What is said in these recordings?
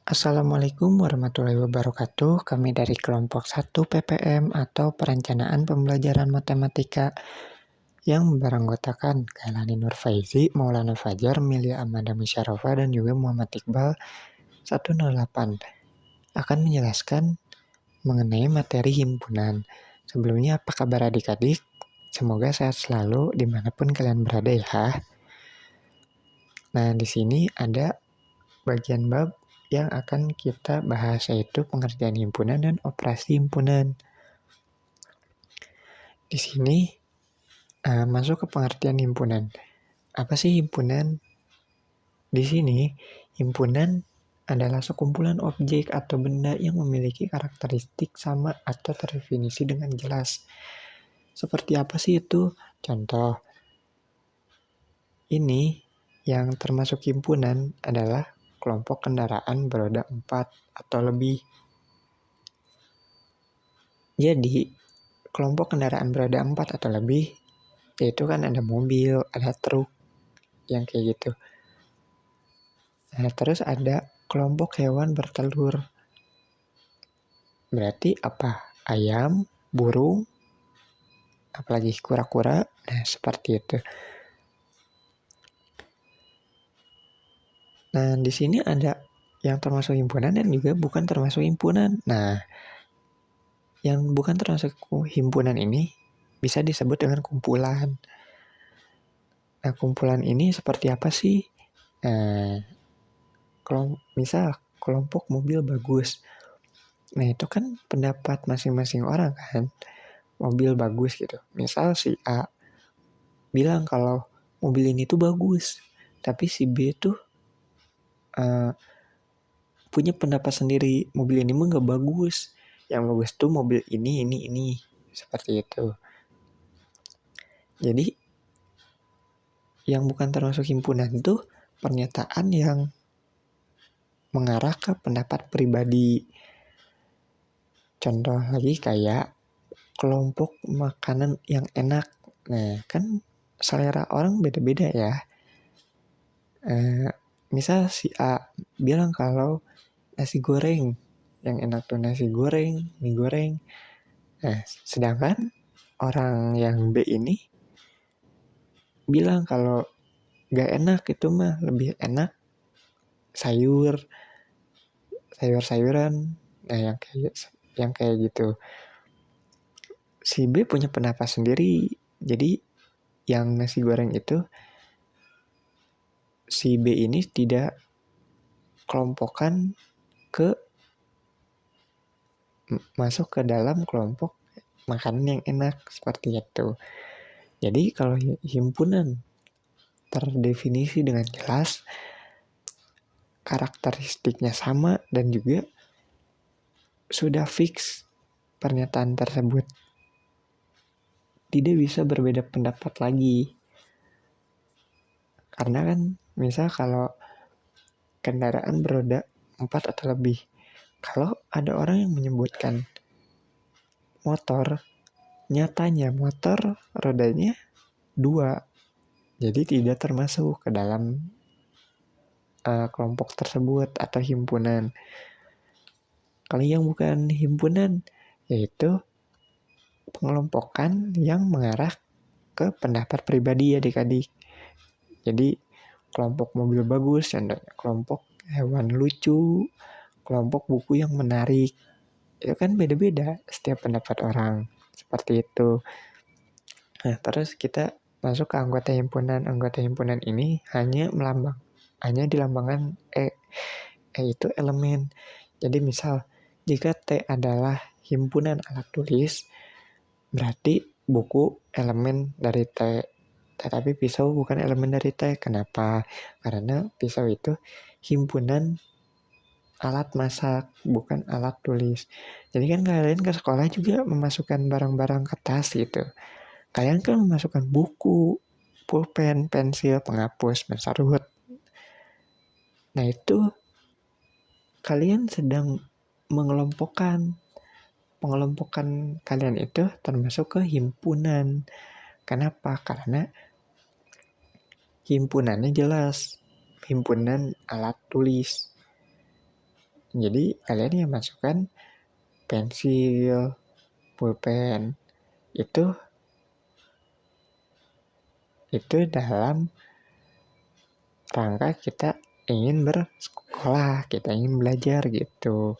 Assalamualaikum warahmatullahi wabarakatuh. Kami dari kelompok 1 PPM atau Perencanaan Pembelajaran Matematika yang beranggotakan Kailani Nur Faizi, Maulana Fajar, Milia Amanda Musyarofa, dan juga Muhammad Iqbal 108 akan menjelaskan mengenai materi himpunan. Sebelumnya, apa kabar adik-adik? Semoga sehat selalu dimanapun kalian berada ya. Nah, di sini ada bagian bab yang akan kita bahas, yaitu pengerjaan himpunan dan operasi himpunan. Di sini masuk ke pengertian himpunan. Apa sih himpunan? Di sini himpunan adalah sekumpulan objek atau benda yang memiliki karakteristik sama atau terdefinisi dengan jelas. Seperti apa sih itu? Contoh, ini yang termasuk himpunan adalah kelompok kendaraan beroda 4 atau lebih. Jadi, kelompok kendaraan beroda 4 atau lebih, yaitu kan ada mobil, ada truk, yang kayak gitu. Nah, terus ada kelompok hewan bertelur. Berarti apa? Ayam, burung, apalagi kura-kura. Nah, seperti itu. Nah, di sini ada yang termasuk himpunan dan juga bukan termasuk himpunan. Nah, yang bukan termasuk himpunan ini bisa disebut dengan kumpulan. Nah, kumpulan ini seperti apa sih? Misal kelompok mobil bagus. Nah, itu kan pendapat masing-masing orang kan. Mobil bagus gitu. Misal si A bilang kalau mobil ini tuh bagus, tapi si B tuh punya pendapat sendiri, mobil ini mah gak bagus. Yang bagus tuh mobil ini. Seperti itu. Jadi, yang bukan termasuk himpunan tuh pernyataan yang mengarah ke pendapat pribadi. Contoh lagi kayak kelompok makanan yang enak. Nah, kan selera orang beda-beda ya. Misal si A bilang kalau nasi goreng yang enak tuh nasi goreng, mie goreng. Nah, sedangkan orang yang B ini bilang kalau gak enak, itu mah lebih enak sayur-sayuran. Nah, yang kayak gitu. Si B punya pendapat sendiri. Jadi yang nasi goreng itu si B ini tidak kelompokan masuk ke dalam kelompok makanan yang enak, seperti itu. Jadi kalau himpunan terdefinisi dengan jelas, karakteristiknya sama, dan juga sudah fix pernyataan tersebut. Tidak bisa berbeda pendapat lagi. Karena kan misal kalau kendaraan beroda 4 atau lebih, kalau ada orang yang menyebutkan motor, nyatanya motor rodanya 2, jadi tidak termasuk ke dalam kelompok tersebut atau himpunan. Kalau yang bukan himpunan, yaitu pengelompokan yang mengarah ke pendapat pribadi adik-adik. Jadi kelompok mobil bagus, contohnya kelompok hewan lucu, kelompok buku yang menarik. Itu kan beda-beda setiap pendapat orang, seperti itu. Nah, terus kita masuk ke anggota himpunan. Anggota himpunan ini hanya dilambangkan E. E itu elemen. Jadi misal, jika T adalah himpunan alat tulis, berarti buku elemen dari T. Tetapi pisau bukan elemen dari T. Kenapa? Karena pisau itu himpunan alat masak, bukan alat tulis. Jadi kan kalian ke sekolah juga memasukkan barang-barang kertas gitu. Kalian kan memasukkan buku, pulpen, pensil, penghapus, pensarut. Nah, itu kalian sedang mengelompokkan. Pengelompokan kalian itu termasuk ke himpunan. Kenapa? Karena himpunannya jelas. Himpunan alat tulis. Jadi kalian yang masukkan pensil, pulpen itu dalam rangka kita ingin bersekolah, kita ingin belajar gitu.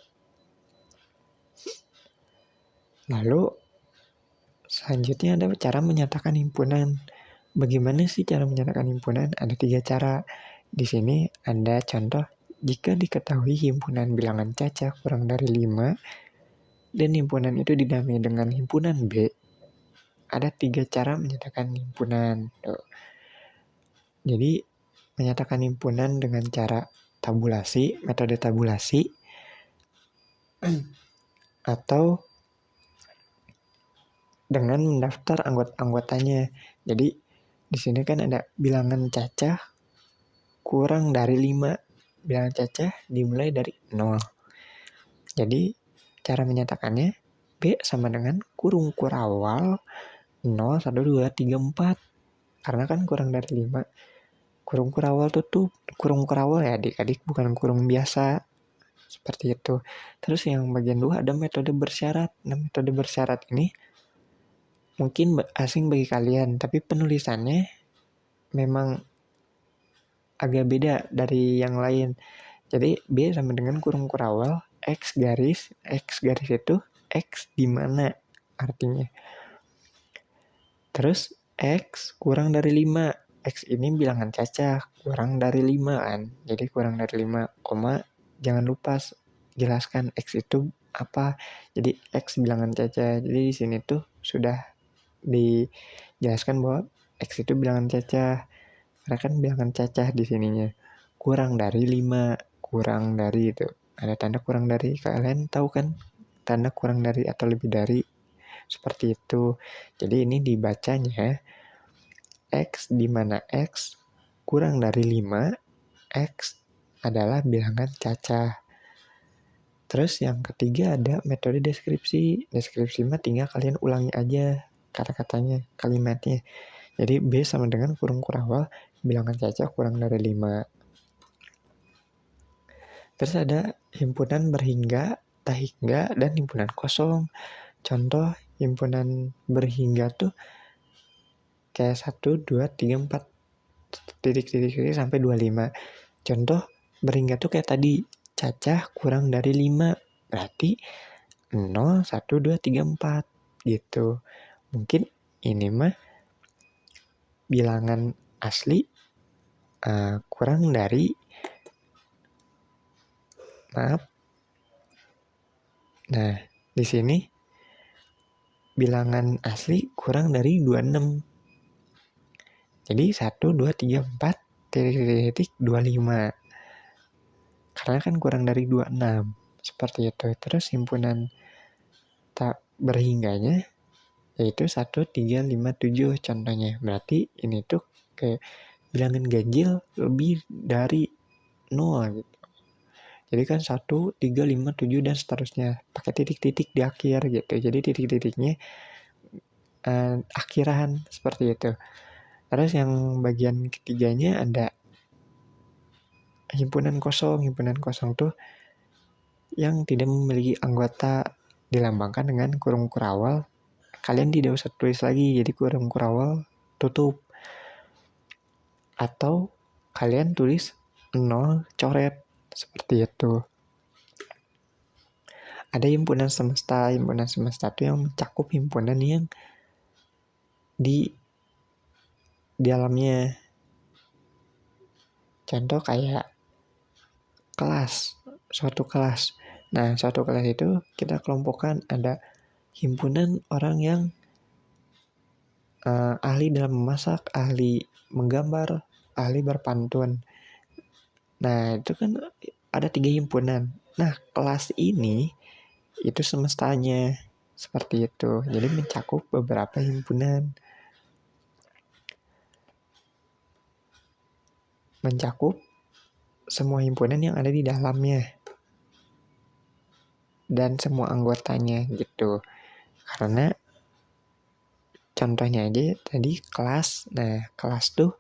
Lalu selanjutnya ada cara menyatakan himpunan. Bagaimana sih cara menyatakan himpunan? Ada 3 cara. Di sini ada contoh, jika diketahui himpunan bilangan cacah kurang dari 5 dan himpunan itu dinamai dengan himpunan B, ada 3 cara menyatakan himpunan. Tuh. Jadi menyatakan himpunan dengan cara tabulasi, metode tabulasi, atau dengan mendaftar anggotanya. Jadi di sini kan ada bilangan cacah kurang dari 5. Bilangan cacah dimulai dari 0. Jadi cara menyatakannya B sama dengan kurung kurawal 0, 1, 2, 3, 4. Karena kan kurang dari 5. Kurung kurawal tutup. Kurung kurawal ya adik-adik, bukan kurung biasa. Seperti itu. Terus yang bagian 2 ada metode bersyarat. Nah, metode bersyarat ini mungkin asing bagi kalian, tapi penulisannya memang agak beda dari yang lain. Jadi B sama dengan kurung kurawal, X garis itu X di mana artinya. Terus X kurang dari 5. X ini bilangan cacah, kurang dari 5 kan. Jadi kurang dari 5, jangan lupa jelaskan X itu apa. Jadi X bilangan cacah. Jadi di sini tuh sudah dijelaskan bahwa X itu bilangan cacah. Karena kan bilangan cacah di sininya. Kurang dari 5, kurang dari itu. Ada tanda kurang dari, kalian tahu kan? Tanda kurang dari atau lebih dari. Seperti itu. Jadi ini dibacanya X di mana X kurang dari 5, X adalah bilangan cacah. Terus yang ketiga ada metode deskripsi. Deskripsi mah tinggal kalian ulangi aja kata-katanya, kalimatnya. Jadi B sama dengan kurung kurawal, bilangan cacah kurang dari 5. Terus ada himpunan berhingga, tak hingga, dan himpunan kosong. Contoh himpunan berhingga tuh kayak 1, 2, 3, 4 titik sampai 25. Contoh berhingga tuh kayak tadi, cacah kurang dari 5. Berarti 0, 1, 2, 3, 4 gitu. Mungkin ini mah bilangan asli kurang dari, maaf. Nah, di sini bilangan asli kurang dari 26. Jadi 1, 2, 3, 4 titik 25. Karena kan kurang dari 26. Seperti itu. Terus himpunan tak berhingganya yaitu 1, 3, 5, 7 contohnya. Berarti ini tuh kayak bilangan ganjil lebih dari 0 gitu. Jadi kan 1, 3, 5, 7 dan seterusnya. Pakai titik-titik di akhir gitu. Jadi titik-titiknya akhiran seperti itu. Terus yang bagian ketiganya ada himpunan kosong. Himpunan kosong tuh yang tidak memiliki anggota, dilambangkan dengan kurung kurawal. Kalian tidak usah tulis lagi, jadi kurung kurawal tutup. Atau kalian tulis 0 coret, seperti itu. Ada himpunan semesta. Himpunan semesta itu yang mencakup himpunan yang di dalamnya. Contoh kayak kelas, suatu kelas. Nah, suatu kelas itu kita kelompokkan ada himpunan orang yang ahli dalam memasak, ahli menggambar, ahli berpantun. Nah, itu kan ada 3 himpunan. Nah, kelas ini itu semestanya seperti itu. Jadi mencakup beberapa himpunan. Mencakup semua himpunan yang ada di dalamnya. Dan semua anggotanya gitu. Karena contohnya aja tadi kelas. Nah, kelas tuh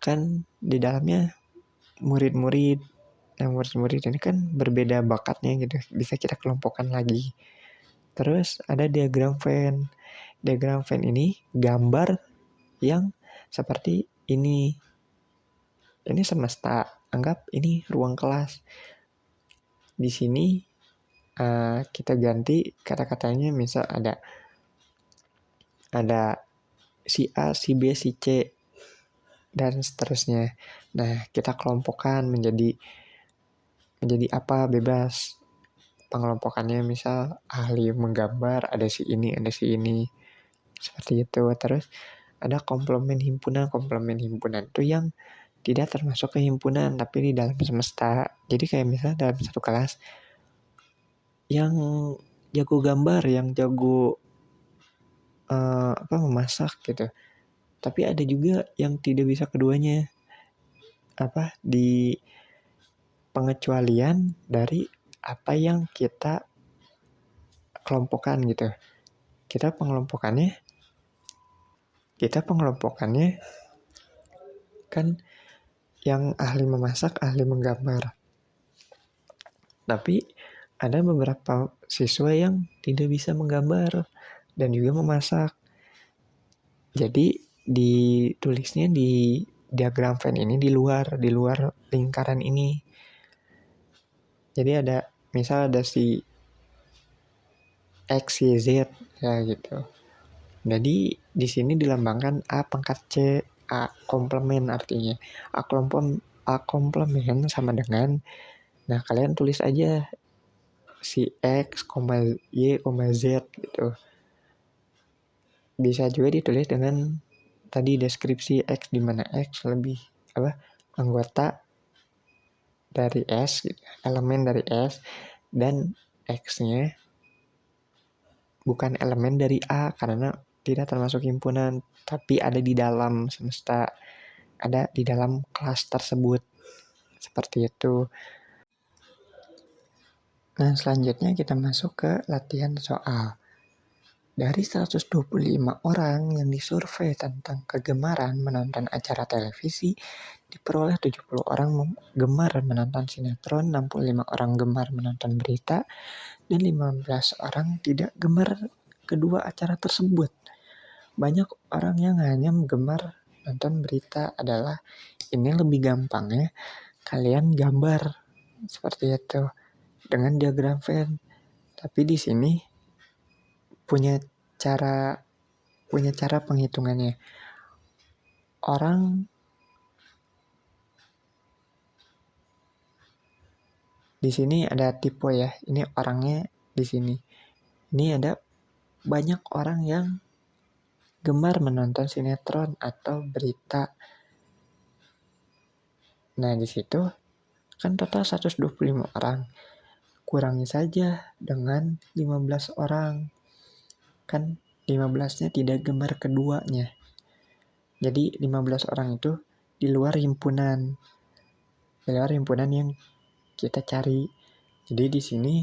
kan di dalamnya murid-murid. Nah, murid-murid ini kan berbeda bakatnya gitu, bisa kita kelompokkan lagi. Terus ada diagram Venn. Diagram Venn ini gambar yang seperti ini. Ini semesta, anggap ini ruang kelas. Di sini kita ganti kata-katanya, misal ada si A, si B, si C, dan seterusnya. Nah, kita kelompokkan menjadi apa, bebas. Pengelompokannya misal ahli menggambar, ada si ini, ada si ini. Seperti itu. Terus ada komplement himpunan. Komplement himpunan itu yang tidak termasuk ke himpunan, tapi di dalam semesta. Jadi kayak misalnya dalam satu kelas, yang jago gambar, yang jago memasak gitu. Tapi ada juga yang tidak bisa keduanya. Di pengecualian dari apa yang kita kelompokkan gitu. Kita pengelompokannya kan yang ahli memasak, ahli menggambar. Tapi ada beberapa siswa yang tidak bisa menggambar dan juga memasak. Jadi ditulisnya di diagram Venn ini di luar lingkaran ini. Jadi ada misal ada si X, Y, Z ya gitu. Jadi di sini dilambangkan A pangkat C, A komplement artinya. A komplement sama dengan, nah kalian tulis aja si X, Y, Z gitu. Bisa juga ditulis dengan tadi deskripsi X, di mana X lebih anggota dari S gitu, elemen dari S, dan X-nya bukan elemen dari A karena tidak termasuk himpunan, tapi ada di dalam semesta, ada di dalam kelas tersebut. Seperti itu. Nah, selanjutnya kita masuk ke latihan soal. Dari 125 orang yang disurvei tentang kegemaran menonton acara televisi, diperoleh 70 orang gemar menonton sinetron, 65 orang gemar menonton berita, dan 15 orang tidak gemar kedua acara tersebut. Banyak orang yang hanya gemar nonton berita adalah, ini lebih gampang ya, kalian gambar seperti itu dengan diagram Venn. Tapi di sini punya cara penghitungannya. Orang di sini ada tipe ya. Ini orangnya di sini. Ini ada banyak orang yang gemar menonton sinetron atau berita. Nah, di situ kan total 125 orang. Kurangi saja dengan 15 orang. Kan 15-nya tidak gemar keduanya. Jadi 15 orang itu di luar himpunan. Di luar himpunan yang kita cari. Jadi di sini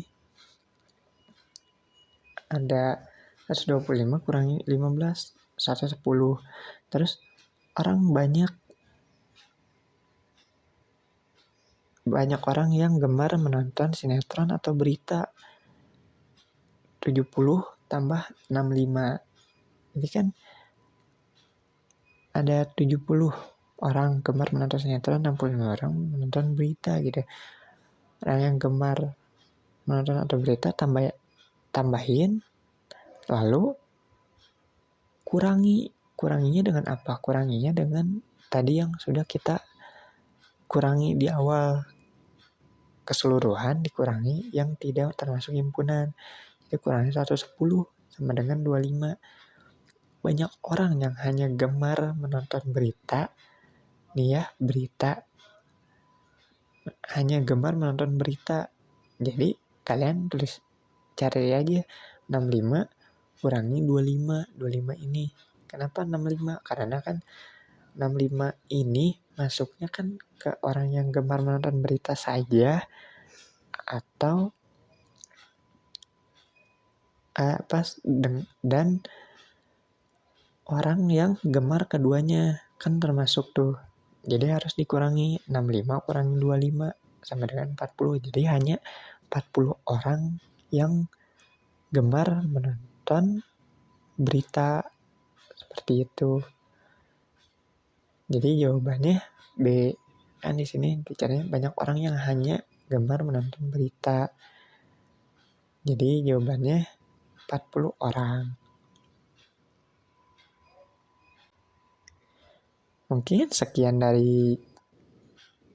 ada 125 kurangi 15, 110. Terus orang banyak orang yang gemar menonton sinetron atau berita. 70 tambah 65. Jadi kan ada 70 orang gemar menonton sinetron, 65 orang menonton berita gitu. Orang yang gemar menonton atau berita tambahin, lalu kuranginya dengan apa? Kuranginya dengan tadi yang sudah kita kurangi di awal. Keseluruhan dikurangi yang tidak termasuk himpunan. Jadi kurangi 110 sama dengan 25. Banyak orang yang hanya gemar menonton berita. Nih ya, berita. Hanya gemar menonton berita. Jadi kalian tulis, cari aja 65 kurangi 25. 25 ini. Kenapa 65? Karena kan 65 ini masuknya kan ke orang yang gemar menonton berita saja, atau dan orang yang gemar keduanya kan termasuk tuh. Jadi harus dikurangi 65 kurangi 25. sama dengan 40. Jadi hanya 40 orang yang gemar menonton berita seperti itu. Jadi jawabannya B. Kan di sini bicaranya banyak orang yang hanya gemar menonton berita. Jadi jawabannya 40 orang. Mungkin sekian dari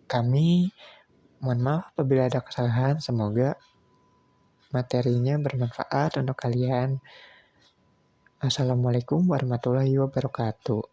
kami. Mohon maaf apabila ada kesalahan. Semoga materinya bermanfaat untuk kalian. Assalamualaikum warahmatullahi wabarakatuh.